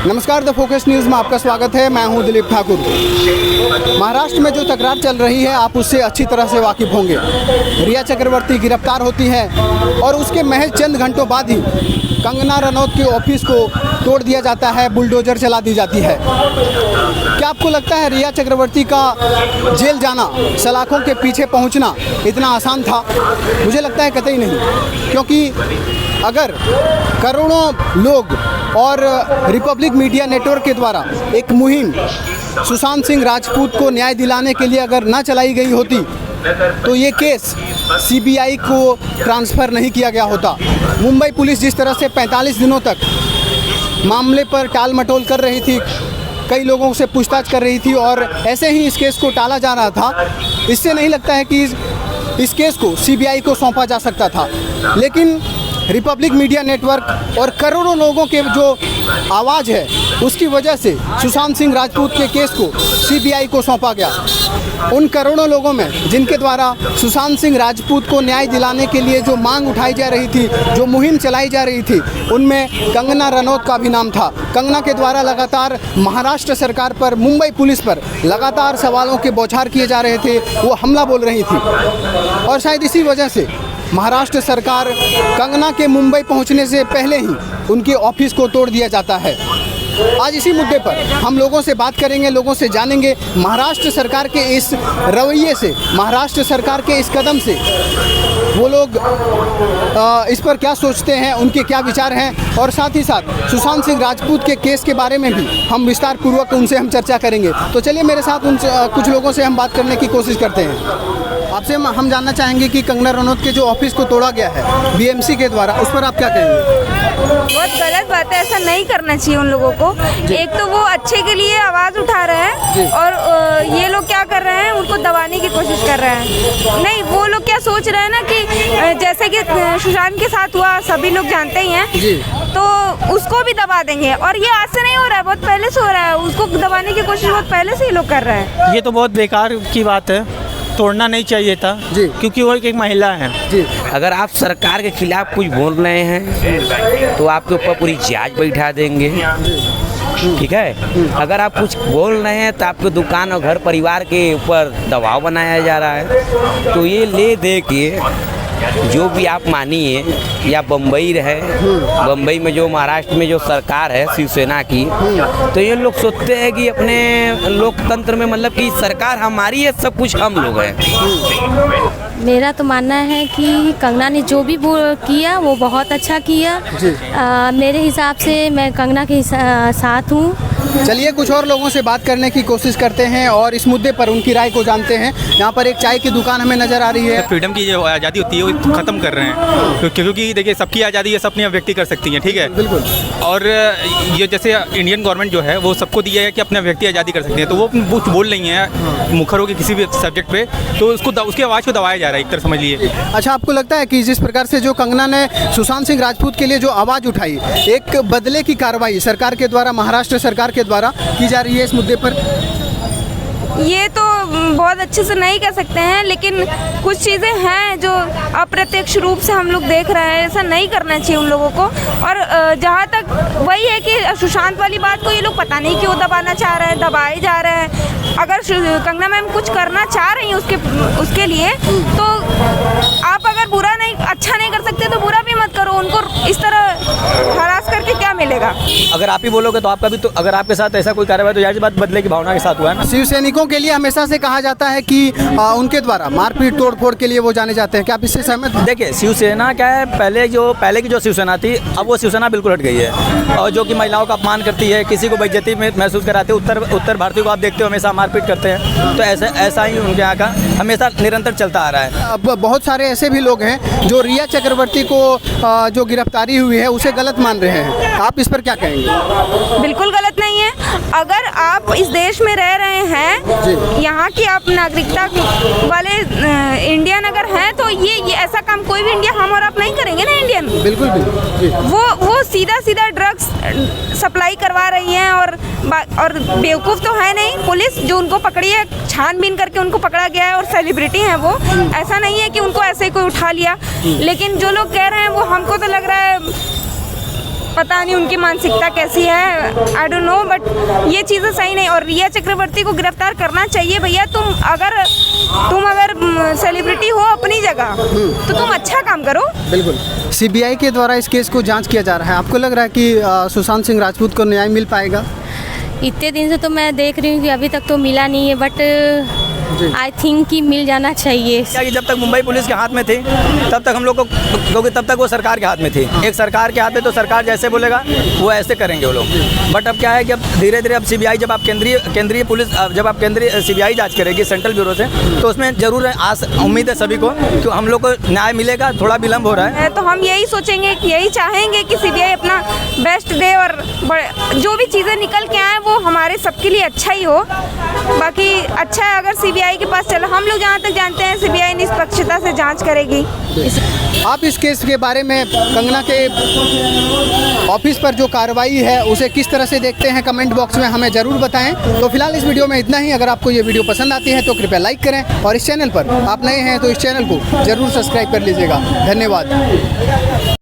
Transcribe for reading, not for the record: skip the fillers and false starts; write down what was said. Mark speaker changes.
Speaker 1: नमस्कार, the focus news में आपका स्वागत है। मैं हूं दिलीप ठाकुर। महाराष्ट्र में जो तकरार चल रही है आप उससे अच्छी तरह से वाकिफ़ होंगे। रिया चक्रवर्ती गिरफ्तार होती है और उसके महज चंद घंटों बाद ही कंगना रनौत के ऑफिस को तोड़ दिया जाता है, बुलडोजर चला दी जाती है। क्या आपको लगता है रिया चक्रवर्ती का जेल जाना, सलाखों के पीछे पहुंचना इतना आसान था? मुझे लगता है कतई नहीं, क्योंकि अगर करोड़ों लोग और रिपब्लिक मीडिया नेटवर्क के द्वारा एक मुहिम सुशांत सिंह राजपूत को न्याय दिलाने के लिए अगर ना चलाई गई होती तो ये केस सीबीआई को ट्रांसफ़र नहीं किया गया होता। मुंबई पुलिस जिस तरह से 45 दिनों तक मामले पर टाल मटोल कर रही थी, कई लोगों से पूछताछ कर रही थी और ऐसे ही इस केस को टाला जा रहा था, इससे नहीं लगता है कि इस केस को सीबीआई को सौंपा जा सकता था। लेकिन रिपब्लिक मीडिया नेटवर्क और करोड़ों लोगों के जो आवाज़ है उसकी वजह से सुशांत सिंह राजपूत के केस को सीबीआई को सौंपा गया। उन करोड़ों लोगों में जिनके द्वारा सुशांत सिंह राजपूत को न्याय दिलाने के लिए जो मांग उठाई जा रही थी, जो मुहिम चलाई जा रही थी, उनमें कंगना रनौत का भी नाम था। कंगना के द्वारा लगातार महाराष्ट्र सरकार पर, मुंबई पुलिस पर लगातार सवालों के बौछार किए जा रहे थे, वो हमला बोल रही थी और शायद इसी वजह से महाराष्ट्र सरकार कंगना के मुंबई पहुंचने से पहले ही उनके ऑफिस को तोड़ दिया जाता है। आज इसी मुद्दे पर हम लोगों से बात करेंगे, लोगों से जानेंगे महाराष्ट्र सरकार के इस रवैये से, महाराष्ट्र सरकार के इस कदम से वो लोग इस पर क्या सोचते हैं, उनके क्या विचार हैं और साथ ही साथ सुशांत सिंह राजपूत के केस के बारे में भी हम विस्तार पूर्वक उनसे हम चर्चा करेंगे। तो चलिए मेरे साथ कुछ लोगों से हम बात करने की कोशिश करते हैं। आपसे हम जानना चाहेंगे कि कंगना रनौत के जो ऑफिस को तोड़ा गया है बीएमसी के द्वारा, उस पर आप क्या कहेंगे?
Speaker 2: बहुत गलत बात है, ऐसा नहीं करना चाहिए उन लोगों को। एक तो वो अच्छे के लिए आवाज़ उठा रहे हैं और ये लोग क्या कर रहे हैं, उनको दबाने की कोशिश कर रहे हैं। नहीं, वो लोग क्या सोच रहे हैं ना कि जैसे कि सुशांत के साथ हुआ, सभी लोग जानते ही हैं, तो उसको भी दबा देंगे। और ये आज से नहीं हो रहा है, बहुत पहले से हो रहा है। उसको दबाने की कोशिश बहुत पहले से ही लोग कर रहे हैं।
Speaker 3: ये तो बहुत बेकार की बात है, तोड़ना नहीं चाहिए था जी, क्योंकि वो एक महिला है जी।
Speaker 4: अगर आप सरकार के खिलाफ कुछ बोल रहे हैं तो आपके ऊपर पूरी जांच बैठा देंगे, ठीक है। अगर आप कुछ बोल रहे हैं तो आपके दुकान और घर परिवार के ऊपर दबाव बनाया जा रहा है। तो ये ले दे के जो भी आप मानिए, या बम्बई रहे, बम्बई में जो महाराष्ट्र में जो सरकार है शिवसेना की, तो ये लोग सोचते हैं कि अपने लोकतंत्र में मतलब कि सरकार हमारी है, सब कुछ हम लोग हैं।
Speaker 5: मेरा तो मानना है कि कंगना ने जो भी किया वो बहुत अच्छा किया। मेरे हिसाब से मैं कंगना के साथ हूँ।
Speaker 1: चलिए कुछ और लोगों से बात करने की कोशिश करते हैं और इस मुद्दे पर उनकी राय को जानते हैं। यहाँ पर एक चाय की दुकान हमें नज़र आ रही है।
Speaker 3: फ्रीडम की जो आज़ादी होती है वो ख़त्म कर रहे हैं, क्योंकि देखिए सबकी आज़ादी है, सब अपनी अभिव्यक्ति कर सकती हैं, ठीक है, बिल्कुल। और ये जैसे इंडियन गवर्नमेंट जो है वो सबको दिया है कि अपनी अभिव्यक्ति आज़ादी कर सकती है, तो वो कुछ बोल रही हैं मुखरों के किसी भी सब्जेक्ट पे, तो उसको उसकी आवाज़ को दबाया जा रहा है, एक तरह समझ लीजिए।
Speaker 1: अच्छा, आपको लगता है कि जिस प्रकार से जो कंगना ने सुशांत सिंह राजपूत के लिए जो आवाज़ उठाई, एक बदले की कार्रवाई सरकार के द्वारा, महाराष्ट्र सरकार के द्वारा की जा रही है इस मुद्दे पर?
Speaker 2: ये तो बहुत अच्छे से नहीं कह सकते हैं, लेकिन कुछ चीज़ें हैं जो अप्रत्यक्ष रूप से हम लोग देख रहे हैं। ऐसा नहीं करना चाहिए उन लोगों को। और जहाँ तक वही है कि सुशांत वाली बात को ये लोग पता नहीं क्यों दबाना चाह रहे हैं, दबाए जा रहे हैं। अगर कंगना मैम कुछ करना चाह रही हैं उसके लिए, तो आप अगर बुरा नहीं, अच्छा नहीं कर सकते तो बुरा भी मत करो। उनको इस तरह हरास करके क्या मिलेगा?
Speaker 3: अगर आप ही बोलोगे तो आपका भी, तो अगर आपके साथ ऐसा कोई कार्रवाई तो जाहिर बात बदले की भावना के साथ हुआ है ना।
Speaker 1: शिवसैनिकों के लिए हमेशा से कहा जाता है कि उनके द्वारा मारपीट तोड़फोड़ के लिए वो जाने जाते हैं, क्या आप इससे सहमत हैं?
Speaker 3: देखिए, शिवसेना क्या है, पहले की जो शिवसेना थी, अब वो शिवसेना बिल्कुल हट गई है, और जो कि महिलाओं का अपमान करती है, किसी को बेइज्जती महसूस कराते हैं। उत्तर भारतीय को आप देखते हो हमेशा मारपीट करते हैं, तो ऐसा ही उनके यहाँ का हमेशा निरंतर चलता आ रहा है।
Speaker 1: अब बहुत सारे ऐसे भी लोग हैं जो रिया चक्रवर्ती को जो गिरफ्तारी हुई है उसे गलत मान रहे हैं, आप इस पर क्या कहेंगे?
Speaker 2: बिल्कुल गलत नहीं है। अगर आप इस देश में रह रहे हैं, यहाँ की आप नागरिकता वाले इंडियन अगर हैं, तो ये ऐसा काम कोई भी इंडिया हम और आप नहीं करेंगे ना इंडियन।
Speaker 1: बिल्कुल बिल्कुल जी।
Speaker 2: वो सीधा ड्रग्स सप्लाई करवा रही हैं और बेवकूफ़ तो है नहीं पुलिस जो उनको पकड़ी है, छानबीन करके उनको पकड़ा गया है और सेलिब्रिटी हैं वो। ऐसा नहीं है कि उनको ऐसे ही कोई उठा लिया। लेकिन जो लोग कह रहे हैं वो हमको तो लग रहा है पता नहीं उनकी मानसिकता कैसी है, आई डोंट नो, बट ये चीज़ें सही नहीं। और रिया चक्रवर्ती को गिरफ्तार करना चाहिए भैया। तुम अगर सेलिब्रिटी हो अपनी जगह तो तुम अच्छा काम करो।
Speaker 1: बिल्कुल। सीबीआई के द्वारा इस केस को जांच किया जा रहा है, आपको लग रहा है कि सुशांत सिंह राजपूत को न्याय मिल पाएगा?
Speaker 5: इतने दिन से तो मैं देख रही हूँ कि अभी तक तो मिला नहीं है, बट आई थिंक कि मिल जाना चाहिए।
Speaker 6: क्या कि जब तक मुंबई पुलिस के हाथ में थी तब तक हम लोग को, क्योंकि तब तक वो सरकार के हाथ में थी। एक सरकार के हाथ में तो सरकार जैसे बोलेगा वो ऐसे करेंगे वो लोग। बट अब क्या है कि अब धीरे धीरे अब सीबीआई जब आप केंद्रीय पुलिस जब आप केंद्रीय सीबीआई जांच करेगी सेंट्रल ब्यूरो से, तो उसमें जरूर उम्मीद है सभी को कि हम लोग को न्याय मिलेगा। थोड़ा विलम्ब हो रहा है
Speaker 2: तो हम यही सोचेंगे, यही चाहेंगे कि सीबीआई अपना बेस्ट दे और जो भी चीज़ें निकल के आए वो हमारे सबके लिए अच्छा ही हो। बाकी अच्छा है अगर सीबीआई के पास चलो। हम लोग जहाँ तक जानते हैं सीबीआई निष्पक्षता से जांच करेगी।
Speaker 1: आप इस केस के बारे में कंगना के ऑफिस पर जो कार्रवाई है उसे किस तरह से देखते हैं, कमेंट बॉक्स में हमें ज़रूर बताएं। तो फिलहाल इस वीडियो में इतना ही। अगर आपको ये वीडियो पसंद आती है तो कृपया लाइक करें और इस चैनल पर आप नए हैं तो इस चैनल को ज़रूर सब्सक्राइब कर लीजिएगा। धन्यवाद।